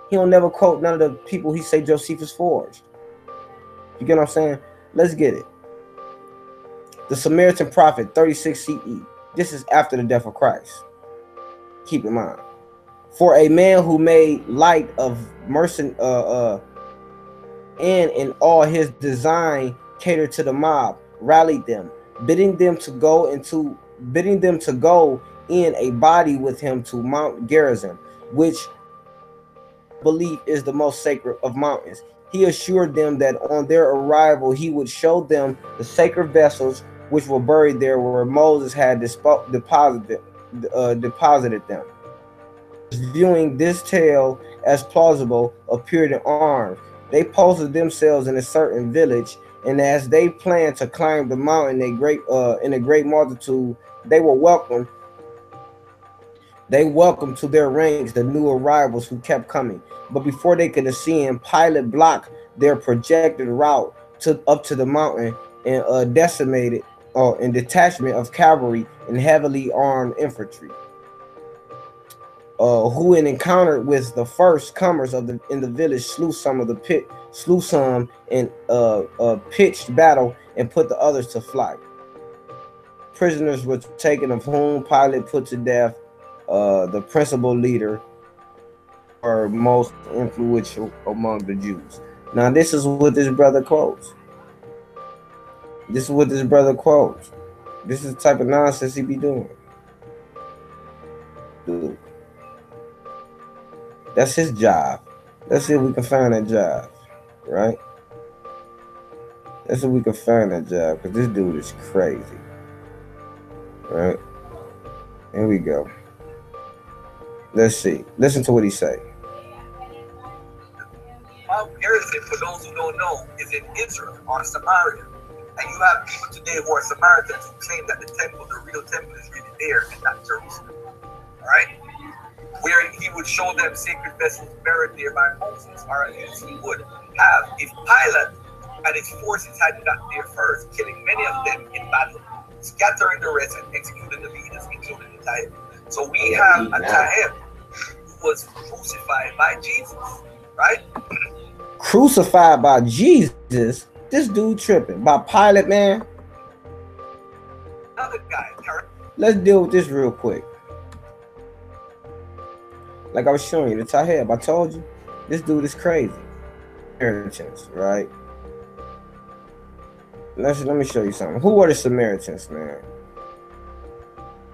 He don't never quote none of the people he say Josephus forged. You get what I'm saying? Let's get it. The Samaritan prophet, 36 CE. This is after the death of Christ. Keep in mind. For a man who made light of mercy and in all his design catered to the mob, rallied them, bidding them to go in a body with him to Mount Gerizim, which belief is the most sacred of mountains. He assured them that on their arrival he would show them the sacred vessels which were buried there where Moses had deposited them. Viewing this tale as plausible, appeared in arms. They posted themselves in a certain village, and as they planned to climb the mountain, in a great multitude, they welcomed to their ranks the new arrivals who kept coming. But before they could ascend, Pilate blocked their projected route up to the mountain and decimated a detachment of cavalry and heavily armed infantry, who in encounter with the first comers in the village slew some in pitched battle and put the others to flight. Prisoners were taken, of whom Pilate put to death the principal leader or most influential among the Jews. Now this is what this brother quotes. This is the type of nonsense he be doing. Dude. That's his job. Let's see if we can find that job. Right? Let's see if we can find that job, because this dude is crazy. Right? Here we go. Let's see. Listen to what he say. Mount Gerizim, for those who don't know, is in Israel or Samaria. And you have people today who are Samaritans who claim that the temple, the real temple, is really there and not Jerusalem. Alright? Where he would show them sacred vessels buried there by Moses, or as he would have if Pilate and his forces had got there first, killing many of them in battle, scattering the rest and executing the leaders, including the Taib. So we have a Taib who was crucified by Jesus, right? Crucified by Jesus? This dude tripping. By Pilate, man? Another guy, let's deal with this real quick. Like I was showing you, the Taib, I told you, this dude is crazy. Samaritans, right? Let me show you something. Who are the Samaritans, man?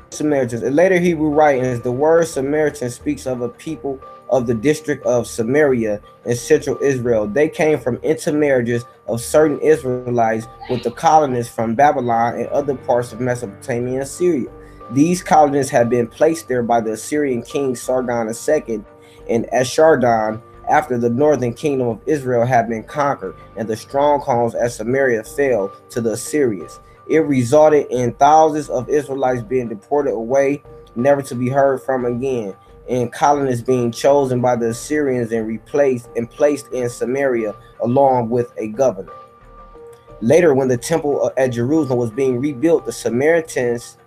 Samaritans. In later Hebrew writings, the word Samaritan speaks of a people of the district of Samaria in central Israel. They came from intermarriages of certain Israelites with the colonists from Babylon and other parts of Mesopotamia and Syria. These colonists had been placed there by the Assyrian king Sargon II and Esarhaddon after the northern kingdom of Israel had been conquered and the strongholds at Samaria fell to the Assyrians. It resulted in thousands of Israelites being deported away, never to be heard from again, and colonists being chosen by the Assyrians and placed in Samaria along with a governor. Later, when the temple at Jerusalem was being rebuilt, the Samaritans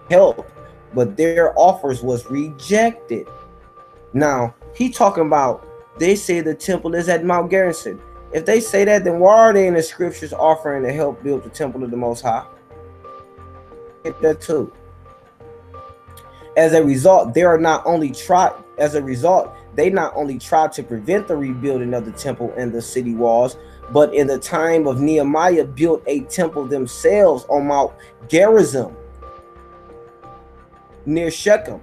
helped, but their offers was rejected. Now, he talking about, they say the temple is at Mount Gerizim. If they say that, then why are they in the scriptures offering to help build the temple of the Most High? Get that too. As a result, they not only tried to prevent the rebuilding of the temple and the city walls, but in the time of Nehemiah built a temple themselves on Mount Gerizim near Shechem.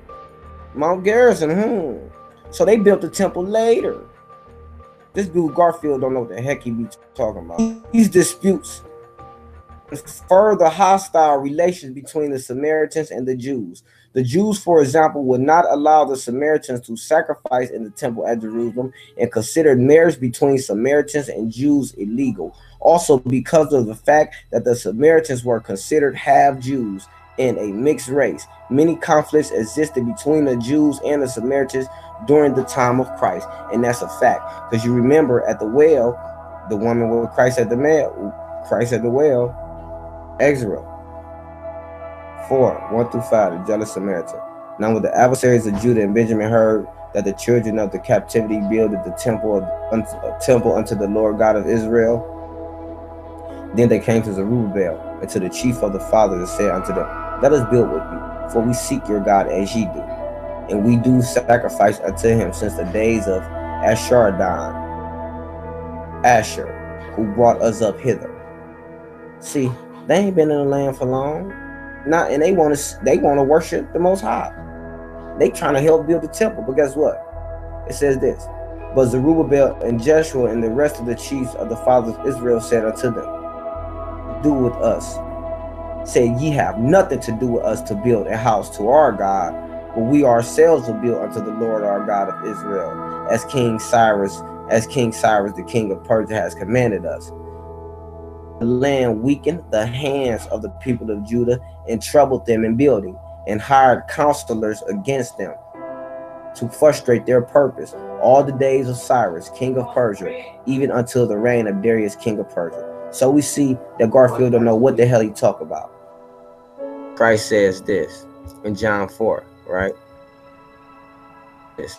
Mount Gerizim, So they built the temple later. This dude Garfield don't know what the heck he be talking about. These disputes further hostile relations between the Samaritans and the Jews. The Jews, for example, would not allow the Samaritans to sacrifice in the temple at Jerusalem and considered marriage between Samaritans and Jews illegal. Also, because of the fact that the Samaritans were considered half Jews and a mixed race, many conflicts existed between the Jews and the Samaritans during the time of Christ. And that's a fact, because you remember at the well, the woman with Christ at the well, Ezra 4:1-5, the jealous Samaritan. Now when the adversaries of Judah and Benjamin heard that the children of the captivity builded the temple unto the Lord God of Israel, then they came to Zerubbabel and to the chief of the fathers and said unto them, let us build with you, for we seek your God as ye do, and we do sacrifice unto him since the days of Esarhaddon, Asher, who brought us up hither. See, they ain't been in the land for long. And they want to worship the Most High. They trying to help build the temple, but guess what? It says this: but Zerubbabel and Yah'shua and the rest of the chiefs of the fathers of Israel said unto them, do with us. Say, ye have nothing to do with us to build a house to our God, but we ourselves will build unto the Lord our God of Israel, as King Cyrus, the king of Persia, has commanded us. The land weakened the hands of the people of Judah and troubled them in building, and hired counselors against them to frustrate their purpose all the days of Cyrus, king of Persia, even until the reign of Darius, king of Persia. So we see that Garfield don't know what the hell he talk about. Christ says this in John 4, right? This.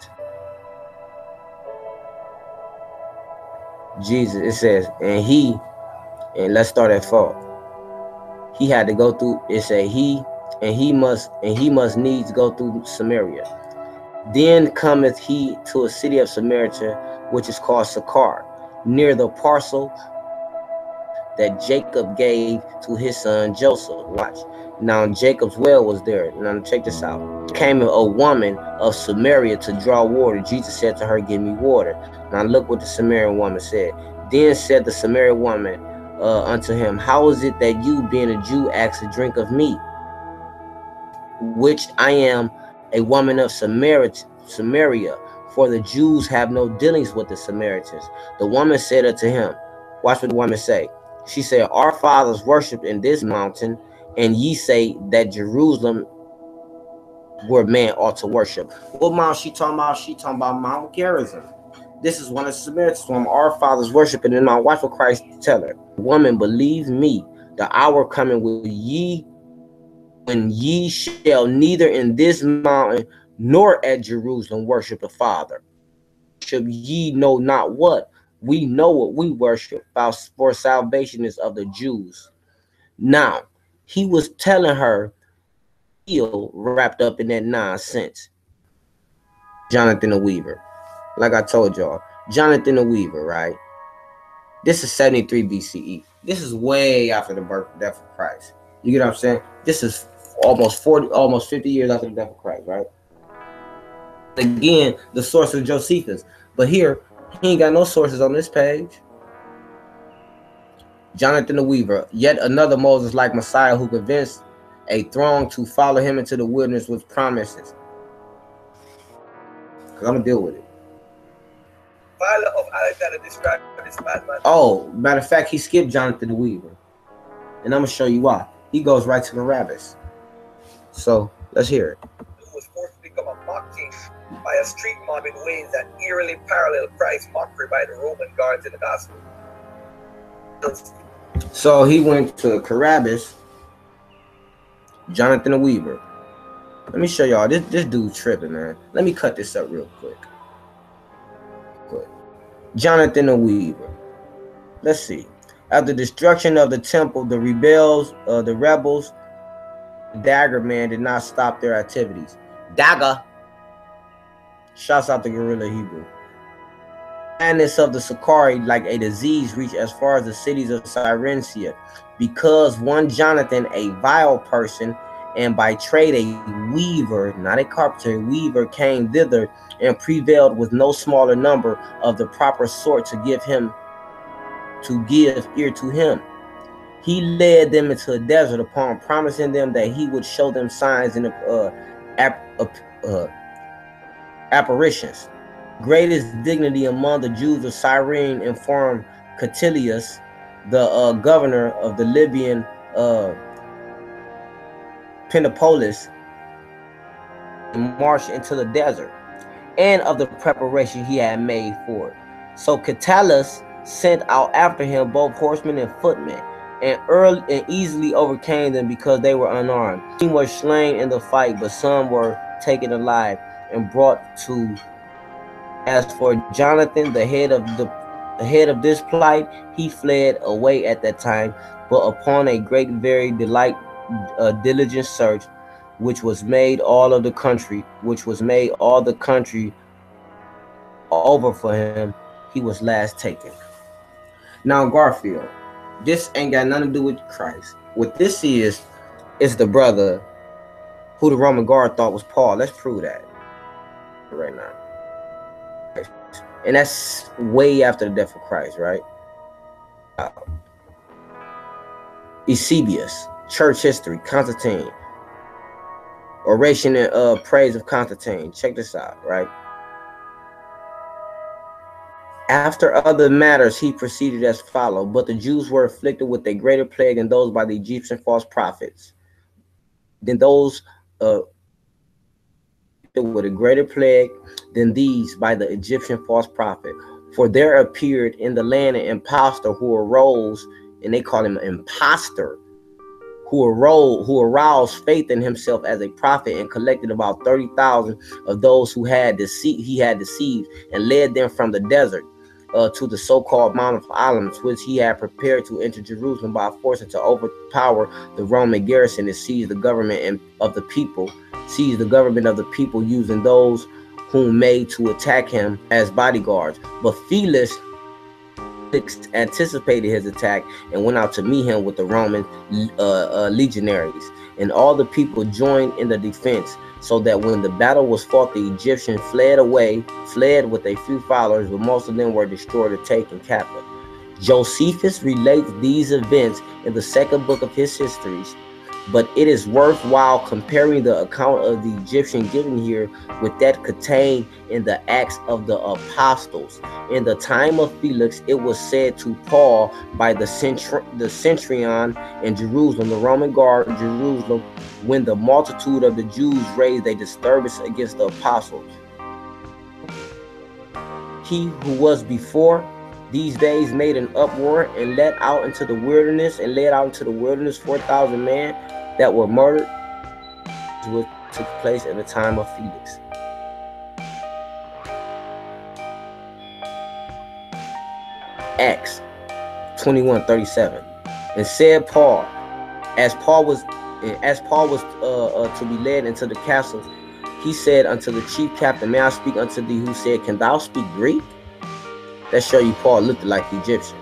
Jesus, it says, and let's start at 4. He had to go through, it said he must needs go through Samaria. Then cometh he to a city of Samaria, which is called Sychar, near the parcel that Jacob gave to his son Joseph. Watch. Now Jacob's well was there. Now check this out. Came a woman of Samaria to draw water. Jesus said to her, give me water. Now look what the Samaritan woman said. Then said the Samaritan woman unto him, how is it that you, being a Jew, ask to drink of me, which I am a woman of Samaria? For the Jews have no dealings with the Samaritans. The woman said unto him, watch what the woman say. She said, our fathers worshipped in this mountain, and ye say that Jerusalem where man ought to worship. What mount she talking about? She talking about Mount Gerizim. This is one of the Samaritans whom our fathers worship, and then my wife of Christ tell her, woman, believe me, the hour coming with ye, when ye shall neither in this mountain nor at Jerusalem worship the Father. Worship ye know not what. We know what we worship, for salvation is of the Jews. Now, he was telling her, wrapped up in that nonsense. Jonathan the Weaver. Like I told y'all, Jonathan the Weaver, right? This is 73 BCE. This is way after the birth and death of Christ. You get what I'm saying? This is almost 50 years after the death of Christ, right? Again, the source of Josephus. But here, he ain't got no sources on this page. Jonathan the Weaver, yet another Moses-like Messiah who convinced a throng to follow him into the wilderness with promises. Because I'm going to deal with it. Father of Alexander described this madman. Oh, matter of fact, he skipped Jonathan the Weaver. And I'm going to show you why. He goes right to the rabbis. So, let's hear it. Who was forced to become a mock king by a street mob in ways that eerily parallel Christ's mockery by the Roman guards in the gospel. So he went to Carabbas, Jonathan the Weaver. Let me show y'all. This dude's tripping, man. Let me cut this up real quick. Jonathan the Weaver. Let's see. After destruction of the temple, the rebels, the Dagger Man did not stop their activities. Dagger. Shouts out to Guerrilla Hebrew. Madness of the Sakari, like a disease, reached as far as the cities of Cyrensia, because one Jonathan, a vile person, and by trade a weaver, not a carpenter, a weaver, came thither and prevailed with no smaller number of the proper sort to give ear to him. He led them into a desert upon promising them that he would show them signs and apparitions. Greatest dignity among the Jews of Cyrene informed Catilius, the governor of the Libyan Penopolis, and marched into the desert, and of the preparation he had made for it. So Catilius sent out after him both horsemen and footmen, and easily overcame them because they were unarmed. Some were slain in the fight, but some were taken alive and brought to. As for Jonathan, the head of this plight, he fled away at that time, but upon a great, very diligent search, which was made all the country over for him, he was last taken. Now Garfield, this ain't got nothing to do with Christ. What this is the brother who the Roman guard thought was Paul. Let's prove that right now. And that's way after the death of Christ, right? Eusebius, church history, Constantine, oration and praise of Constantine. Check this out, right? After other matters, he proceeded as follows. But the Jews were afflicted with a greater plague than those by the Egyptian false prophets. With a greater plague than these by the Egyptian false prophet. For there appeared in the land an impostor who arose, and they call him an impostor, who aroused faith in himself as a prophet and collected about 30,000 of those who he had deceived and led them from the desert to the so-called Mount of Olives, which he had prepared to enter Jerusalem by force and to overpower the Roman garrison and seize the government of the people, using those whom made to attack him as bodyguards. But Felix anticipated his attack and went out to meet him with the Roman legionaries, and all the people joined in the defense, so that when the battle was fought, the Egyptians fled with a few followers, but most of them were destroyed or taken captive. Josephus relates these events in the second book of his histories, but it is worthwhile comparing the account of the Egyptian given here with that contained in the Acts of the Apostles. In the time of Felix, it was said to Paul by the centurion in Jerusalem, the Roman guard in Jerusalem, when the multitude of the Jews raised a disturbance against the apostles. He who was before these days made an uproar and led out into the wilderness 4,000 men that were murdered, which took place in the time of Felix. Acts 21:37. And said Paul, as Paul was to be led into the castle, he said unto the chief captain, may I speak unto thee? Who said, can thou speak Greek? That show you Paul looked like the Egyptian.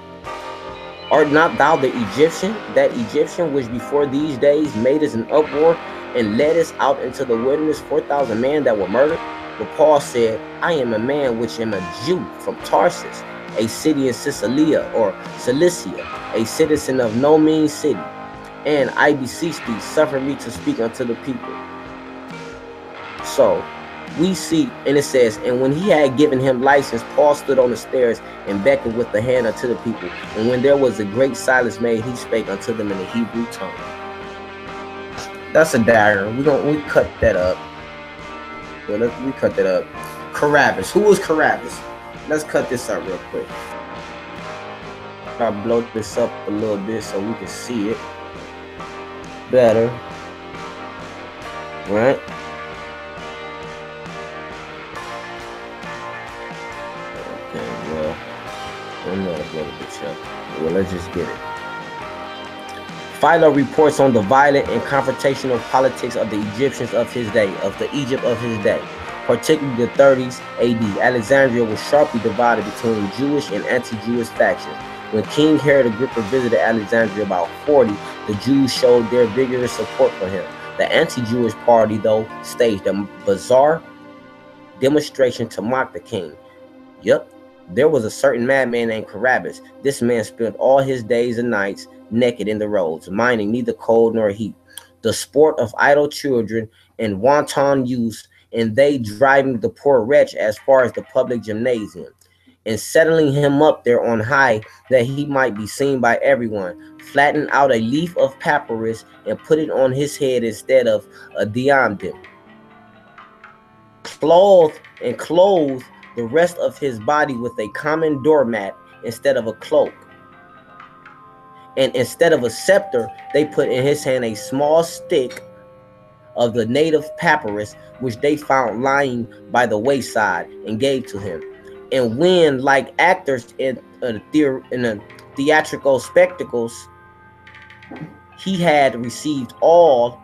Art not thou the Egyptian, that Egyptian which before these days made us an uproar and led us out into the wilderness 4,000 men that were murdered? But Paul said, I am a man which am a Jew from Tarsus, a city in Cilicia, a citizen of no mean city. And I beseech thee, suffer me to speak unto the people. So we see, and it says, and when he had given him license, Paul stood on the stairs and beckoned with the hand unto the people. And when there was a great silence made, he spake unto them in the Hebrew tongue. That's a dagger. We cut that up. We cut that up. Carabbas. Who was Carabbas? Let's cut this up real quick. I'll blow this up a little bit so we can see it better. Right? Well, let's just get it. Philo reports on the violent and confrontational politics of the Egyptians of his day, of the Egypt of his day, particularly the 30s AD. Alexandria was sharply divided between Jewish and anti-Jewish factions. When King Herod Agrippa visited Alexandria about 40, the Jews showed their vigorous support for him. The anti-Jewish party, though, staged a bizarre demonstration to mock the king. Yep. There was a certain madman named Carabbas. This man spent all his days and nights naked in the roads, minding neither cold nor heat, the sport of idle children and wanton youths, and they driving the poor wretch as far as the public gymnasium, and settling him up there on high that he might be seen by everyone, flattened out a leaf of papyrus and put it on his head instead of a diadem, clothed the rest of his body with a common doormat instead of a cloak. And instead of a scepter, they put in his hand a small stick of the native papyrus, which they found lying by the wayside, and gave to him. And when, like actors in theatrical spectacles, he had received all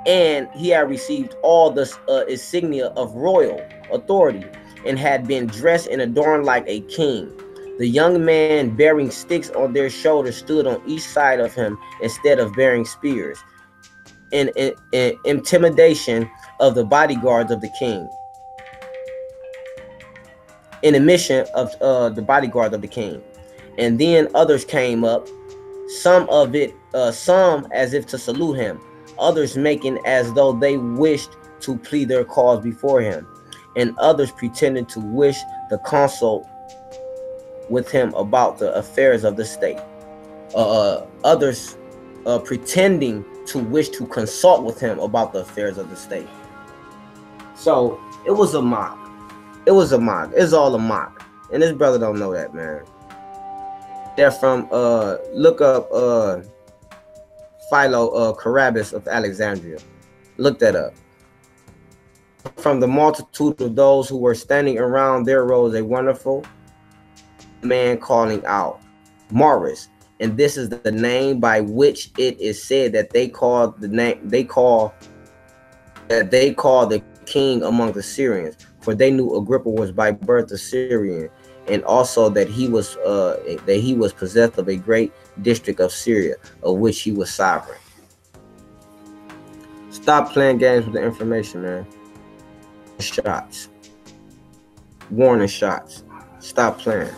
the insignia of royal authority, and had been dressed and adorned like a king. The young man bearing sticks on their shoulders stood on each side of him instead of bearing spears, in intimidation of the bodyguards of the king. In the mission of the bodyguard of the king. And then others came up, some as if to salute him, others making as though they wished to plead their cause before him, and others pretending to wish the consult with him about the affairs of the state. Others pretending to wish to consult with him about the affairs of the state. So it was a mock. It was a mock. It's all a mock. And this brother don't know that, man. They're from look up Philo Carabbas of Alexandria. Look that up. From the multitude of those who were standing around, there rose a wonderful man calling out, Morris. And this is the name by which it is said that they call the king among the Syrians, for they knew Agrippa was by birth a Syrian, and also that he was possessed of a great district of Syria, of which he was sovereign. Stop playing games with the information, man. Shots. Warning shots. Stop playing.